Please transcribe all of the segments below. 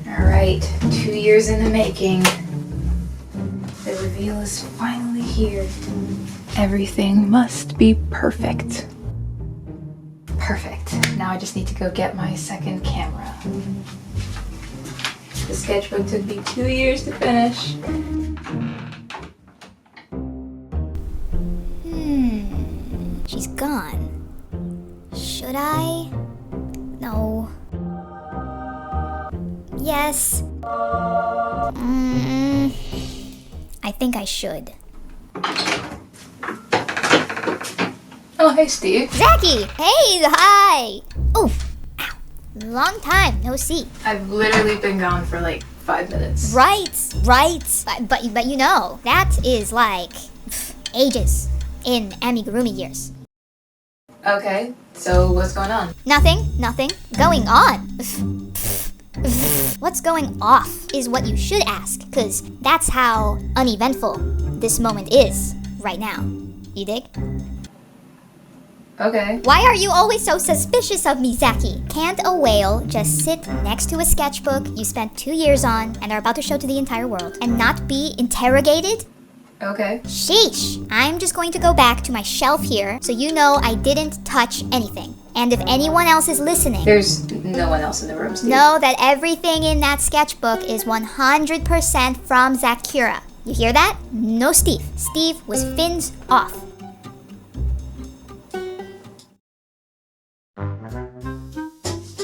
Alright, 2 years in the making. The reveal is finally here. Everything must be perfect. Perfect. Now I just need to go get my second camera. The sketchbook took me 2 years to finish. She's gone. Should I? No. Yes. I think I should. Oh, hey, Steve. Zaccy! Hey, hi! Oh, ow. Long time, no see. I've literally been gone for like 5 minutes. Right. But you know, that is like ages in amigurumi years. Okay, so what's going on? Nothing. Going on. What's going off is what you should ask, cause that's how uneventful this moment is right now. You dig? Okay. Why are you always so suspicious of me, Zaccy? Can't a whale just sit next to a sketchbook you spent 2 years on and are about to show to the entire world and not be interrogated? Okay. Sheesh! I'm just going to go back to my shelf here so you know I didn't touch anything. And if anyone else is listening, There's no one else in the room, Steve. know that everything in that sketchbook is 100% from Zaccura. You hear that? No Steve. Steve was fins off.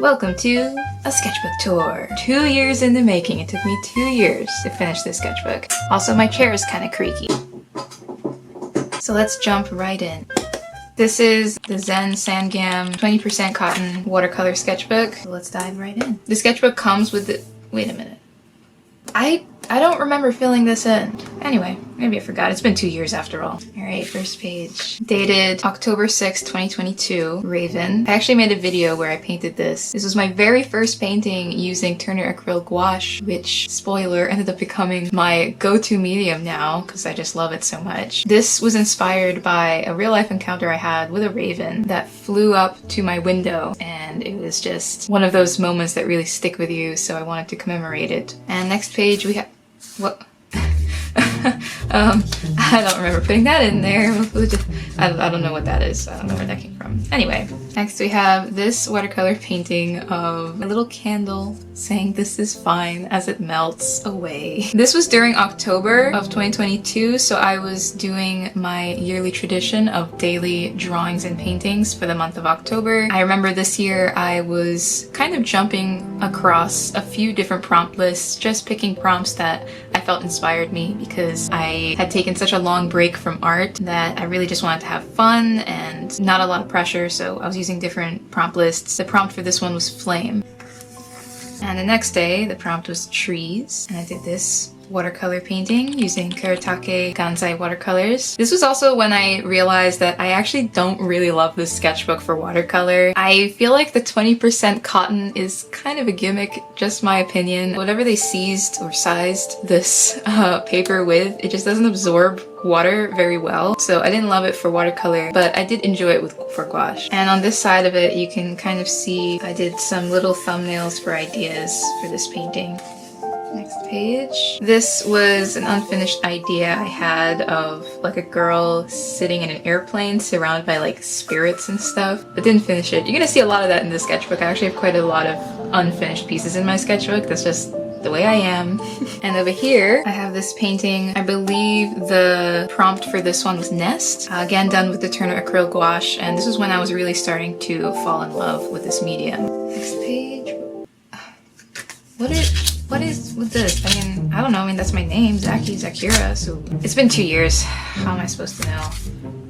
Welcome to a sketchbook tour. 2 years in the making. It took me 2 years to finish this sketchbook. Also, my chair is kind of creaky. So let's jump right in. This is the Zen Sangam 20% cotton watercolor sketchbook. So let's dive right in. The sketchbook comes with the... Wait a minute. I don't remember filling this in. Anyway, maybe I forgot. It's been 2 years after all. Alright, first page. Dated October 6th, 2022. Raven. I actually made a video where I painted this. This was my very first painting using Turner acrylic gouache, which, spoiler, ended up becoming my go-to medium now because I just love it so much. This was inspired by a real-life encounter I had with a raven that flew up to my window, and it was just one of those moments that really stick with you, so I wanted to commemorate it. And next page we have... What? I don't remember putting that in there. I don't know what that is. I don't know where that came from. Anyway, next we have this watercolor painting of a little candle saying "This is fine" as it melts away. This was during October of 2022, so I was doing my yearly tradition of daily drawings and paintings for the month of October. I remember this year I was kind of jumping across a few different prompt lists, just picking prompts that I felt inspired me because I had taken such a long break from art that I really just wanted to have fun and not a lot of pressure, so I was using different prompt lists. The prompt for this one was flame. And the next day, the prompt was trees, and I did this watercolor painting using Kuretake Gansai watercolors. This was also when I realized that I actually don't really love this sketchbook for watercolor. I feel like the 20% cotton is kind of a gimmick, just my opinion. Whatever they seized or sized this paper with, it just doesn't absorb water very well. So I didn't love it for watercolor, but I did enjoy it for gouache. And on this side of it, you can kind of see I did some little thumbnails for ideas for this painting. Next page. This was an unfinished idea I had of like a girl sitting in an airplane surrounded by like spirits and stuff, but didn't finish it. You're gonna see a lot of that in this sketchbook. I actually have quite a lot of unfinished pieces in my sketchbook. That's just the way I am. And over here, I have this painting. I believe the prompt for this one was Nest. Again, done with the Turner acrylic gouache, and this was when I was really starting to fall in love with this medium. Next page. What is with this? I mean, I don't know. I mean, that's my name, Zaccura, so it's been 2 years. How am I supposed to know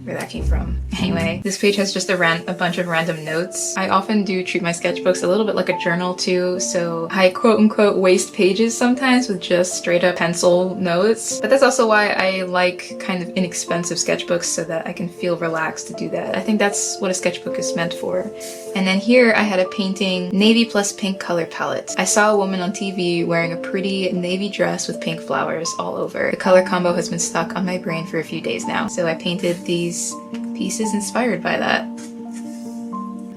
where that came from? Anyway, this page has just a bunch of random notes. I often do treat my sketchbooks a little bit like a journal too, so I quote-unquote waste pages sometimes with just straight up pencil notes. But that's also why I like kind of inexpensive sketchbooks, so that I can feel relaxed to do that. I think that's what a sketchbook is meant for. And then here I had a painting, navy plus pink color palette. I saw a woman on TV wearing a pretty navy dress with pink flowers all over. The color combo has been stuck on my brain for a few days now, so I painted these pieces inspired by that.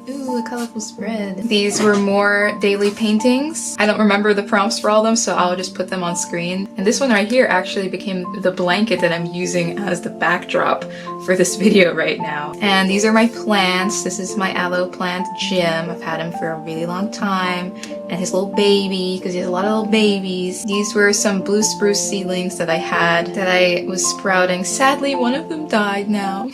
Ooh, the colorful spread. These were more daily paintings. I don't remember the prompts for all of them, so I'll just put them on screen. And this one right here actually became the blanket that I'm using as the backdrop for this video right now. And these are my plants. This is my aloe plant, Jim. I've had him for a really long time. And his little baby, because he has a lot of little babies. These were some blue spruce seedlings that I had that I was sprouting. Sadly, one of them died now.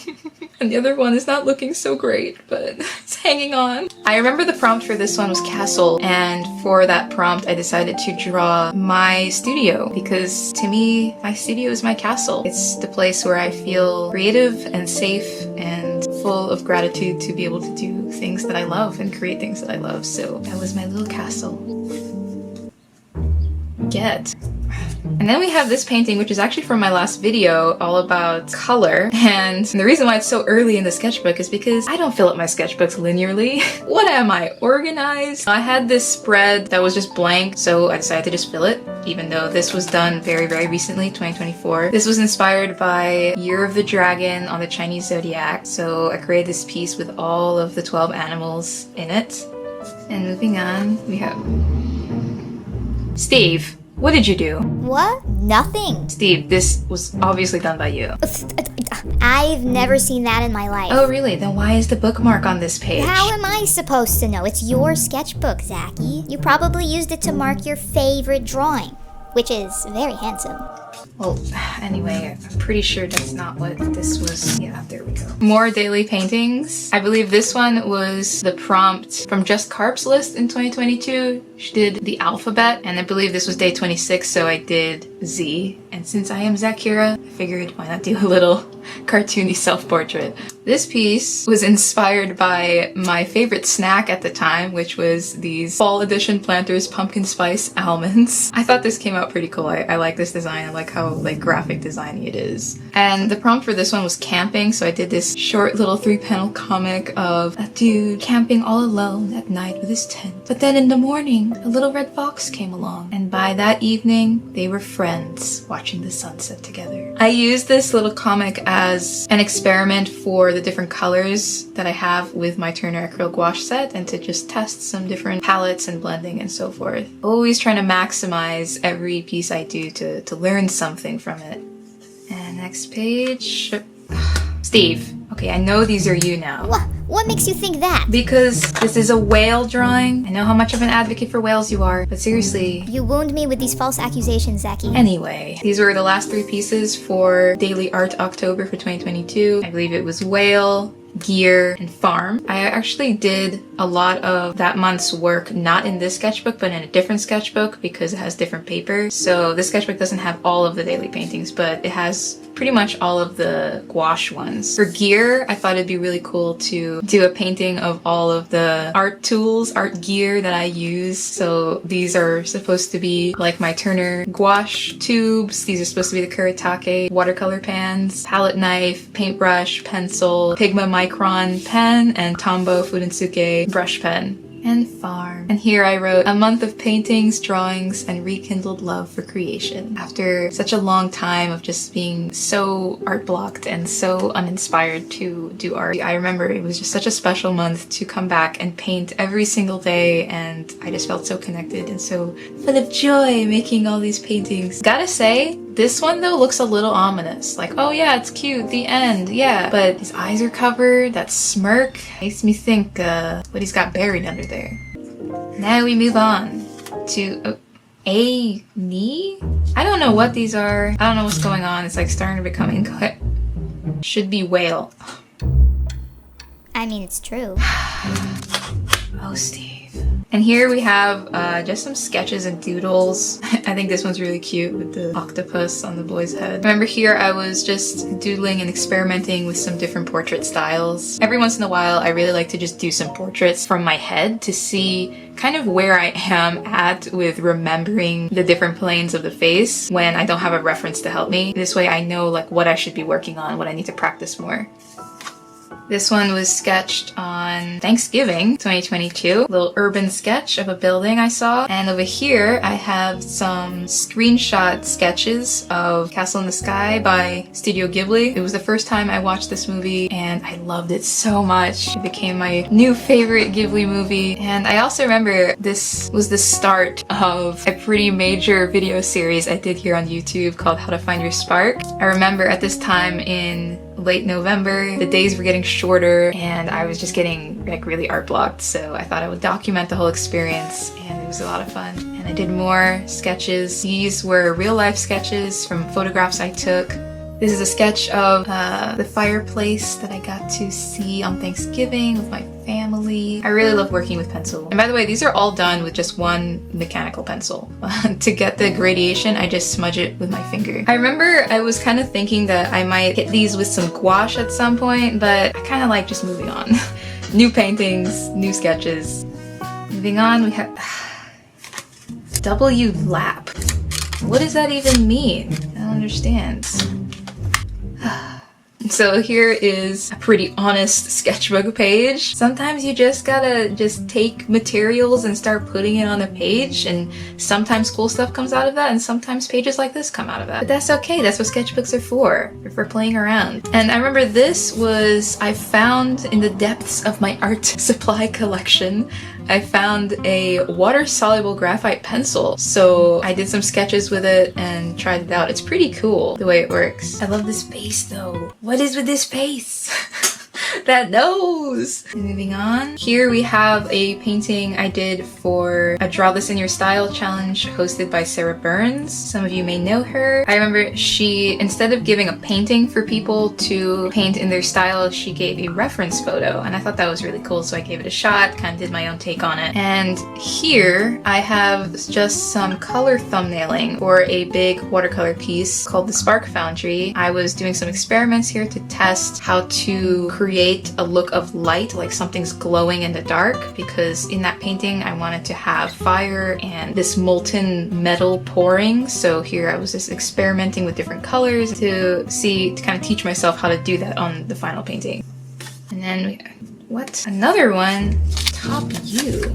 And the other one is not looking so great, but it's hanging on. I remember the prompt for this one was castle, and for that prompt I decided to draw my studio, because to me, my studio is my castle. It's the place where I feel creative and safe and full of gratitude to be able to do things that I love and create things that I love. So that was my little castle. And then we have this painting, which is actually from my last video, all about color. And the reason why it's so early in the sketchbook is because I don't fill up my sketchbooks linearly. What am I, organized? I had this spread that was just blank, so I decided to just fill it, even though this was done very, very recently, 2024. This was inspired by Year of the Dragon on the Chinese Zodiac. So I created this piece with all of the 12 animals in it. And moving on, we have Steve. What did you do? What? Nothing. Steve, this was obviously done by you. I've never seen that in my life. Oh, really? Then why is the bookmark on this page? How am I supposed to know? It's your sketchbook, Zachy. You probably used it to mark your favorite drawing, which is very handsome. Well, anyway, I'm pretty sure that's not what this was. Yeah, there we go. More daily paintings. I believe this one was the prompt from Just Carp's list in 2022. She did the alphabet, and I believe this was day 26, so I did Z. And since I am Zaccura, I figured why not do a little cartoony self-portrait. This piece was inspired by my favorite snack at the time, which was these fall edition Planters pumpkin spice almonds. I thought this came out pretty cool. I like this design. I like how like graphic designy it is. And the prompt for this one was camping, so I did this short little 3-panel comic of a dude camping all alone at night with his tent. But then in the morning, a little red fox came along, and by that evening, they were friends watching the sunset together. I used this little comic as an experiment for the different colors that I have with my Turner acrylic gouache set, and to just test some different palettes and blending and so forth. Always trying to maximize every piece I do to learn something from it. And next page. Steve. Okay, I know these are you now. What makes you think that? Because this is a whale drawing. I know how much of an advocate for whales you are, but seriously. You wound me with these false accusations, Zachy. Anyway, these were the last 3 pieces for Daily Art October for 2022. I believe it was whale, gear, and farm. I actually did a lot of that month's work not in this sketchbook but in a different sketchbook because it has different paper. So this sketchbook doesn't have all of the daily paintings, but it has pretty much all of the gouache ones. For gear, I thought it'd be really cool to do a painting of all of the art tools, art gear that I use. So these are supposed to be like my Turner gouache tubes. These are supposed to be the Kuretake watercolor pans, palette knife, paintbrush, pencil, Pigma Micron pen, and Tombow Fudensuke brush pen. And farm. And here I wrote a month of paintings, drawings, and rekindled love for creation. After such a long time of just being so art blocked and so uninspired to do art, I remember it was just such a special month to come back and paint every single day, and I just felt so connected and so full of joy making all these paintings. Gotta say, this one though looks a little ominous. Like, oh yeah, it's cute, the end, yeah. But his eyes are covered, that smirk makes me think what he's got buried under there. Now we move on to a knee? I don't know what these are. I don't know what's going on. It's like starting to become incorrect. Should be whale. I mean, it's true. Oh, Steve. And here we have just some sketches and doodles. I think this one's really cute with the octopus on the boy's head. Remember here I was just doodling and experimenting with some different portrait styles. Every once in a while I really like to just do some portraits from my head to see kind of where I am at with remembering the different planes of the face when I don't have a reference to help me. This way I know like what I should be working on, what I need to practice more. This one was sketched on Thanksgiving 2022. Little urban sketch of a building I saw. And over here I have some screenshot sketches of Castle in the Sky by Studio Ghibli. It was the first time I watched this movie and I loved it so much. It became my new favorite Ghibli movie. And I also remember this was the start of a pretty major video series I did here on YouTube called How to Find Your Spark. I remember at this time in late November, the days were getting shorter and I was just getting like really art blocked, so I thought I would document the whole experience and it was a lot of fun. And I did more sketches. These were real life sketches from photographs I took. This is a sketch of the fireplace that I got to see on Thanksgiving with my family. I really love working with pencil. And by the way, these are all done with just one mechanical pencil. To get the gradation, I just smudge it with my finger. I remember I was kind of thinking that I might hit these with some gouache at some point, but I kind of like just moving on. New paintings, new sketches. Moving on, we have W lap. What does that even mean? I don't understand. So here is a pretty honest sketchbook page. Sometimes you just gotta take materials and start putting it on a page, and sometimes cool stuff comes out of that, and sometimes pages like this come out of that. But that's okay, that's what sketchbooks are for. They're for playing around. And I remember this was, I found in the depths of my art supply collection, I found a water-soluble graphite pencil. So I did some sketches with it and tried it out. It's pretty cool the way it works. I love this face though. What is with this face? That nose! Moving on. Here we have a painting I did for a Draw This in Your Style challenge hosted by Sarah Burns. Some of you may know her. I remember she, instead of giving a painting for people to paint in their style, she gave a reference photo, and I thought that was really cool, so I gave it a shot, kind of did my own take on it. And here I have just some color thumbnailing for a big watercolor piece called The Spark Foundry. I was doing some experiments here to test how to create a look of light, like something's glowing in the dark, because in that painting I wanted to have fire and this molten metal pouring. So here I was just experimenting with different colors to kind of teach myself how to do that on the final painting. And then another one, top U.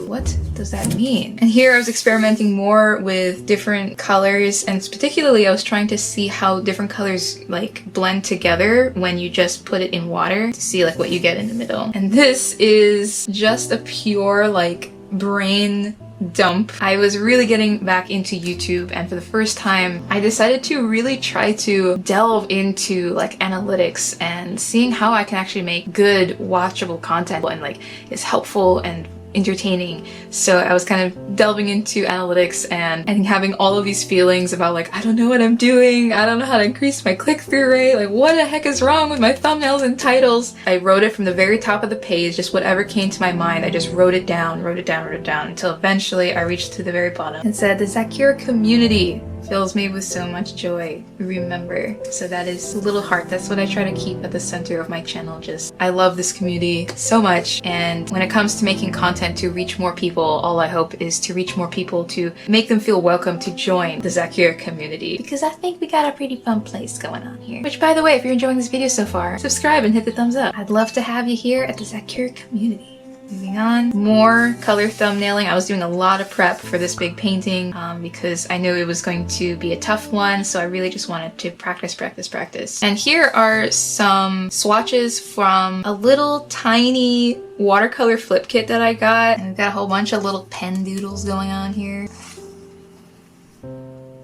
What does that mean? And here I was experimenting more with different colors, and particularly I was trying to see how different colors like blend together when you just put it in water to see like what you get in the middle. And this is just a pure like brain dump. I was really getting back into YouTube, and for the first time I decided to really try to delve into like analytics and seeing how I can actually make good watchable content and like it's helpful and entertaining. So I was kind of delving into analytics and having all of these feelings about like, I don't know what I'm doing, I don't know how to increase my click-through rate, like what the heck is wrong with my thumbnails and titles. I wrote it from the very top of the page, just whatever came to my mind, I just wrote it down until eventually I reached to the very bottom and said, the Zaccura community fills me with so much joy. Remember. So that is a little heart. That's what I try to keep at the center of my channel. I love this community so much, and when it comes to making content to reach more people, all I hope is to reach more people, to make them feel welcome to join the Zaccura community, because I think we got a pretty fun place going on here. Which, by the way, if you're enjoying this video so far, subscribe and hit the thumbs up. I'd love to have you here at the Zaccura community. Moving on, more color thumbnailing. I was doing a lot of prep for this big painting because I knew it was going to be a tough one, so I really just wanted to practice. And here are some swatches from a little tiny watercolor flip kit that I got. And we've got a whole bunch of little pen doodles going on here.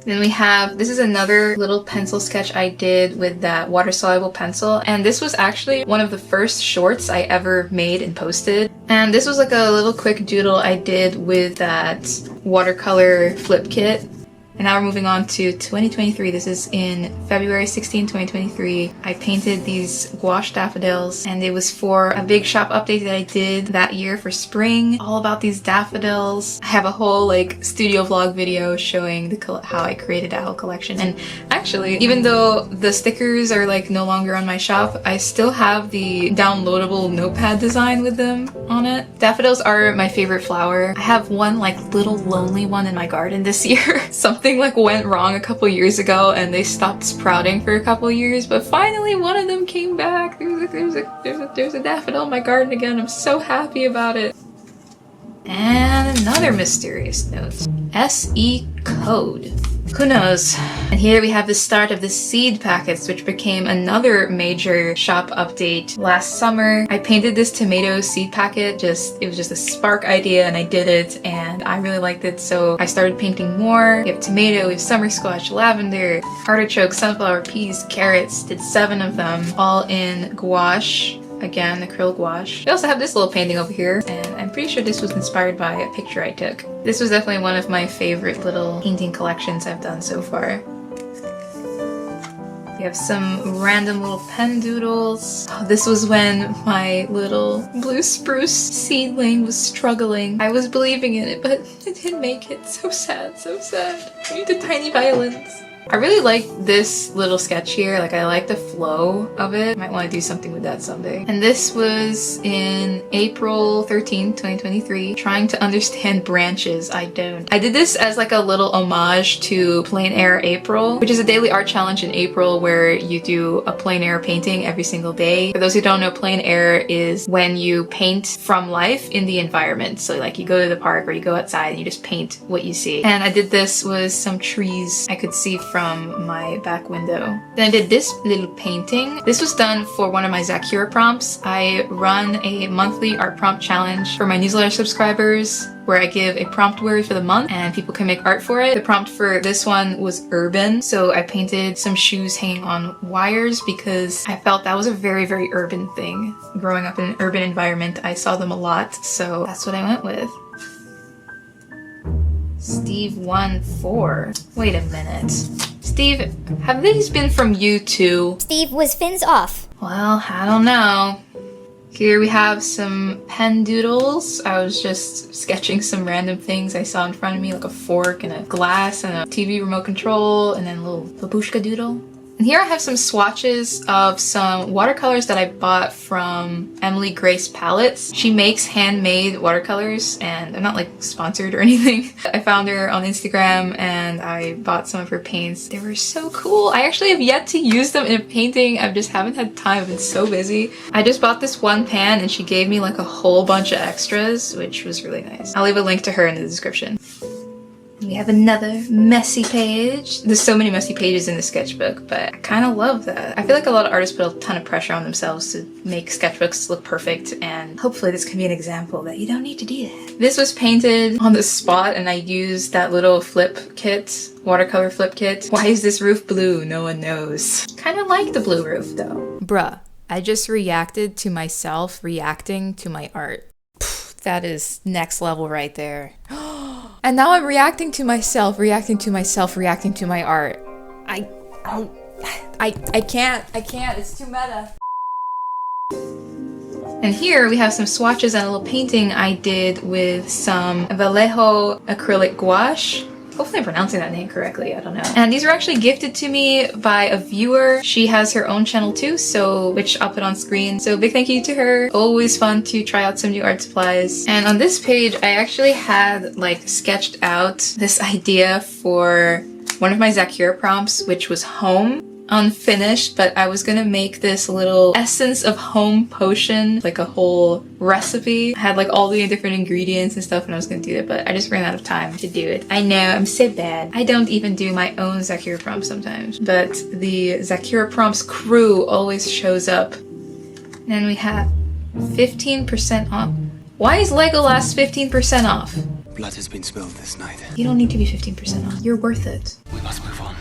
Then we have, this is another little pencil sketch I did with that water-soluble pencil, and this was actually one of the first shorts I ever made and posted. And this was like a little quick doodle I did with that watercolor flip kit. And now we're moving on to 2023. This is in February 16, 2023. I painted these gouache daffodils, and it was for a big shop update that I did that year for spring, all about these daffodils. I have a whole like studio vlog video showing how I created that whole collection. And actually, even though the stickers are like no longer on my shop, I still have the downloadable notepad design with them on it. Daffodils are my favorite flower. I have one like little lonely one in my garden this year. Something something like went wrong a couple years ago and they stopped sprouting for a couple years, but finally one of them came back. There's a daffodil in my garden again. I'm so happy about it. And another mysterious note. SE code. Who knows? And here we have the start of the seed packets, which became another major shop update last summer. I painted this tomato seed packet. It was just a spark idea and I did it and I really liked it, so I started painting more. We have tomato, we have summer squash, lavender, artichoke, sunflower, peas, carrots. Did 7 of them, all in gouache. Again, acrylic gouache. We also have this little painting over here, and I'm pretty sure this was inspired by a picture I took. This was definitely one of my favorite little painting collections I've done so far. We have some random little pen doodles. Oh, this was when my little blue spruce seedling was struggling. I was believing in it, but it didn't make it. So sad, so sad. I need the tiny violins. I really like this little sketch here. Like, I like the flow of it. Might want to do something with that someday. And this was in April 13th, 2023. Trying to understand branches. I don't. I did this as like a little homage to Plein Air April, which is a daily art challenge in April where you do a plein air painting every single day. For those who don't know, plein air is when you paint from life in the environment. So like you go to the park or you go outside and you just paint what you see. And I did this with some trees I could see from my back window. Then I did this little painting. This was done for one of my Zaccura prompts. I run a monthly art prompt challenge for my newsletter subscribers where I give a prompt word for the month and people can make art for it. The prompt for this one was urban, so I painted some shoes hanging on wires because I felt that was a very, very urban thing. Growing up in an urban environment, I saw them a lot, so that's what I went with. Steve 1-4. Wait a minute. Steve, have these been from you too? Steve was fins off. Well, I don't know. Here we have some pen doodles. I was just sketching some random things I saw in front of me, like a fork and a glass and a TV remote control and then a little babushka doodle. And here I have some swatches of some watercolors that I bought from Emily Grace Palettes. She makes handmade watercolors and they're not like sponsored or anything. I found her on Instagram and I bought some of her paints. They were so cool. I actually have yet to use them in a painting. I just haven't had time. I've been so busy. I just bought this one pan and she gave me like a whole bunch of extras, which was really nice. I'll leave a link to her in the description. We have another messy page. There's so many messy pages in the sketchbook, but I kind of love that. I feel like a lot of artists put a ton of pressure on themselves to make sketchbooks look perfect, and hopefully this can be an example that you don't need to do that. This was painted on the spot, and I used that little flip kit, watercolor flip kit. Why is this roof blue? No one knows. Kind of like the blue roof, though. Bruh, I just reacted to myself reacting to my art. Pfft, that is next level right there. And now I'm reacting to myself, reacting to my art. I can't, it's too meta. And here we have some swatches and a little painting I did with some Vallejo acrylic gouache. Hopefully I'm pronouncing that name correctly, I don't know. And these were actually gifted to me by a viewer. She has her own channel too, which I'll put on screen. So big thank you to her. Always fun to try out some new art supplies. And on this page, I actually had like sketched out this idea for one of my Zaccura prompts, which was home. Unfinished, but I was gonna make this little essence of home potion, like a whole recipe. I had like all the different ingredients and stuff and I was gonna do it, but I just ran out of time to do it. I know, I'm so bad. I don't even do my own Zaccura prompts sometimes, but the Zaccura prompts crew always shows up. And then we have 15% off. Why is Legolas 15% off? Blood has been spilled this night. You don't need to be 15% off. You're worth it. We must move on.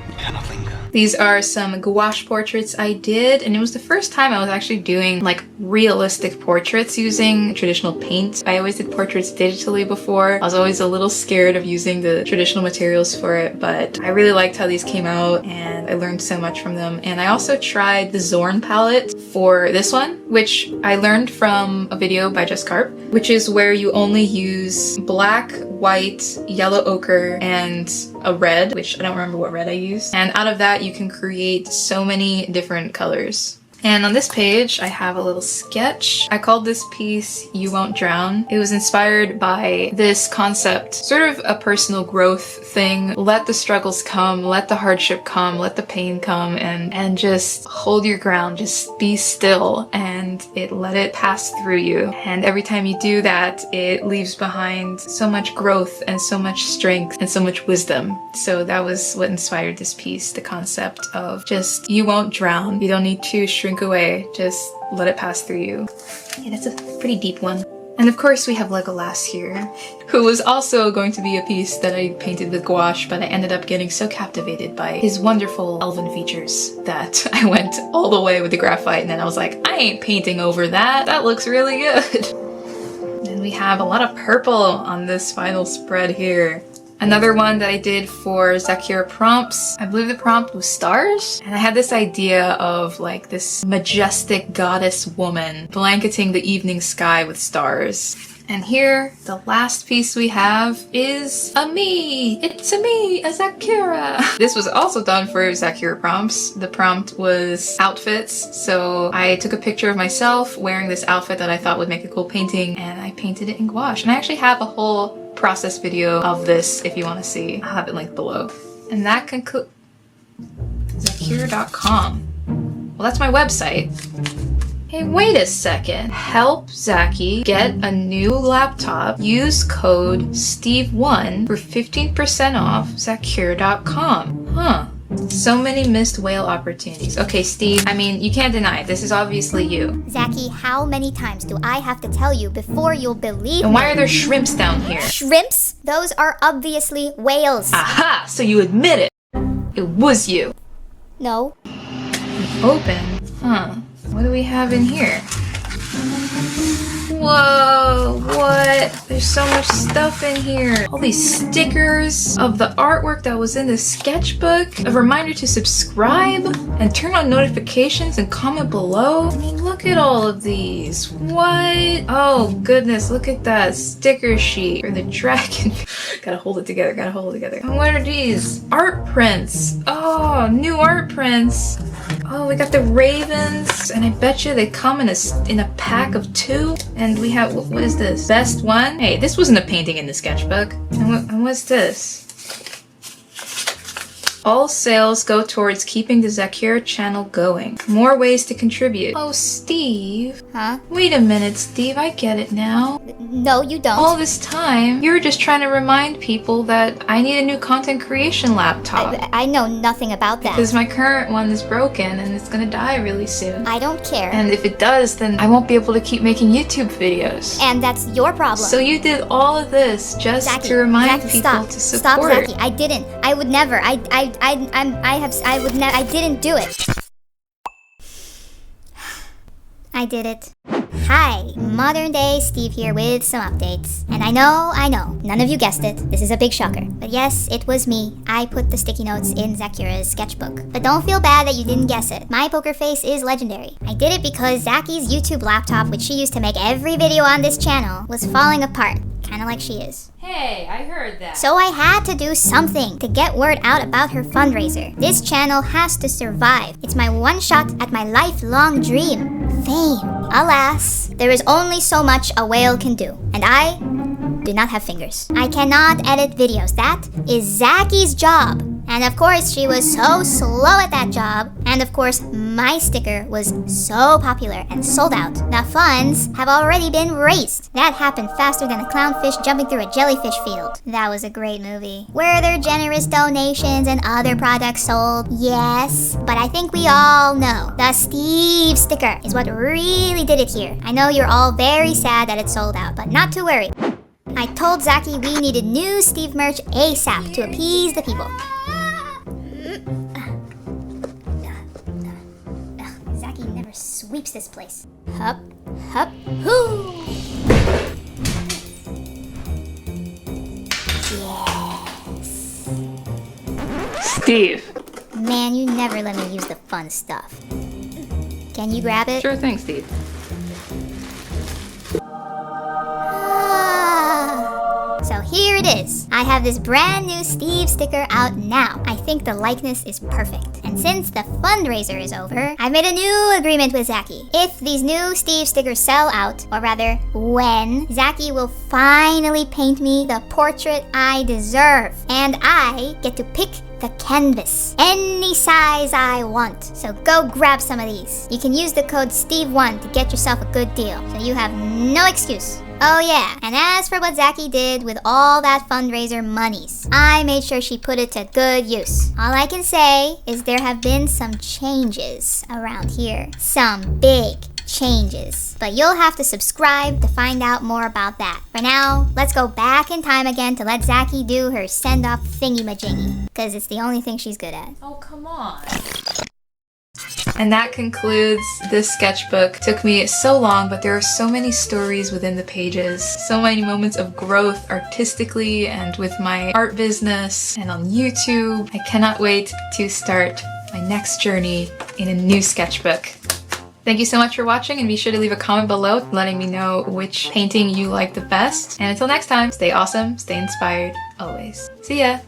We cannot linger. These are some gouache portraits I did, and it was the first time I was actually doing like realistic portraits using traditional paint. I always did portraits digitally before. I was always a little scared of using the traditional materials for it, but I really liked how these came out and I learned so much from them. And I also tried the Zorn palette for this one, which I learned from a video by Just Carp, which is where you only use black, white, yellow ochre, and a red, which I don't remember what red I used. And out of that, you can create so many different colors. And on this page, I have a little sketch. I called this piece You Won't Drown. It was inspired by this concept, sort of a personal growth thing. Let the struggles come, let the hardship come, let the pain come, and just hold your ground. Just be still and let it pass through you. And every time you do that, it leaves behind so much growth and so much strength and so much wisdom. So that was what inspired this piece, the concept of just you won't drown. You don't need to shrink away, just let it pass through you. Yeah, that's a pretty deep one. And of course we have Legolas here, who was also going to be a piece that I painted with gouache, but I ended up getting so captivated by his wonderful elven features that I went all the way with the graphite, and then I was like, I ain't painting over that. That looks really good. And we have a lot of purple on this final spread here. Another one that I did for Zaccura prompts, I believe the prompt was stars. And I had this idea of like this majestic goddess woman blanketing the evening sky with stars. And here, the last piece we have is a me! It's a me, a Zaccura! This was also done for Zaccura prompts. The prompt was outfits, so I took a picture of myself wearing this outfit that I thought would make a cool painting, and I painted it in gouache. And I actually have a whole process video of this if you want to see. I'll have it linked below. And that concludes Zaccura.com. Well, that's my website. Hey, wait a second. Help Zachy get a new laptop. Use code STEVE1 for 15% off Zaccura.com. Huh. So many missed whale opportunities. Okay, Steve, I mean, you can't deny it. This is obviously you. Zachy, how many times do I have to tell you before you'll believe And me? why are there shrimps down here? Shrimps? Those are obviously whales. Aha! So you admit it. It was you. No. Open. Huh. What do we have in here? Whoa, what? There's so much stuff in here. All these stickers of the artwork that was in the sketchbook. A reminder to subscribe and turn on notifications and comment below. I mean, look at all of these. What? Oh goodness, look at that sticker sheet for the dragon. Gotta hold it together, gotta hold it together. And what are these? Art prints. Oh, new art prints. Oh, we got the ravens, and I bet you they come in a pack of 2. And we have, what is this? Best one? Hey, this wasn't a painting in the sketchbook. And what's this? All sales go towards keeping the Zaccura channel going. More ways to contribute. Oh, Steve. Huh? Wait a minute, Steve. I get it now. No, you don't. All this time, you were just trying to remind people that I need a new content creation laptop. I know nothing about that. Because my current one is broken and it's gonna die really soon. I don't care. And if it does, then I won't be able to keep making YouTube videos. And that's your problem. So you did all of this just Zachy, to remind Zachy, people stop. to Stop, support. Zachy. I didn't. I would never. I didn't do it. I did it. Hi, modern day Steve here with some updates. And I know, none of you guessed it. This is a big shocker. But yes, it was me. I put the sticky notes in Zaccura's sketchbook. But don't feel bad that you didn't guess it. My poker face is legendary. I did it because Zachy's YouTube laptop, which she used to make every video on this channel, was falling apart. Kinda like she is. Hey, I heard that. So I had to do something to get word out about her fundraiser. This channel has to survive. It's my one shot at my lifelong dream, fame. Alas, there is only so much a whale can do, and I do not have fingers. I cannot edit videos. That is Zachy's job. And of course, she was so slow at that job. And of course, my sticker was so popular and sold out. The funds have already been raised. That happened faster than a clownfish jumping through a jellyfish field. That was a great movie. Were there generous donations and other products sold? Yes. But I think we all know the Steve sticker is what really did it here. I know you're all very sad that it sold out, but not to worry. I told Zachy we needed new Steve merch ASAP to appease the people. Zachy never sweeps this place. Hup, hup, hoo! Yes. Steve. Man, you never let me use the fun stuff. Can you grab it? Sure thing, Steve. So here it is. I have this brand new Steve sticker out now. I think the likeness is perfect. And And since the fundraiser is over, I've made a new agreement with Zaccy. If these new Steve stickers sell out, or rather, when, Zaccy will finally paint me the portrait I deserve. And I get to pick the canvas. Any size I want. So go grab some of these. You can use the code STEVE1 to get yourself a good deal. So you have no excuse. Oh yeah, and as for what Zaccy did with all that fundraiser monies, I made sure she put it to good use. All I can say is there have been some changes around here. Some big changes. But you'll have to subscribe to find out more about that. For now, let's go back in time again to let Zaccy do her send-off thingy-majingy. Because it's the only thing she's good at. Oh, come on. And that concludes this sketchbook. It took me so long, but there are so many stories within the pages, so many moments of growth artistically and with my art business and on YouTube. I cannot wait to start my next journey in a new sketchbook. Thank you so much for watching, and be sure to leave a comment below letting me know which painting you like the best. And until next time, stay awesome, stay inspired, always. See ya!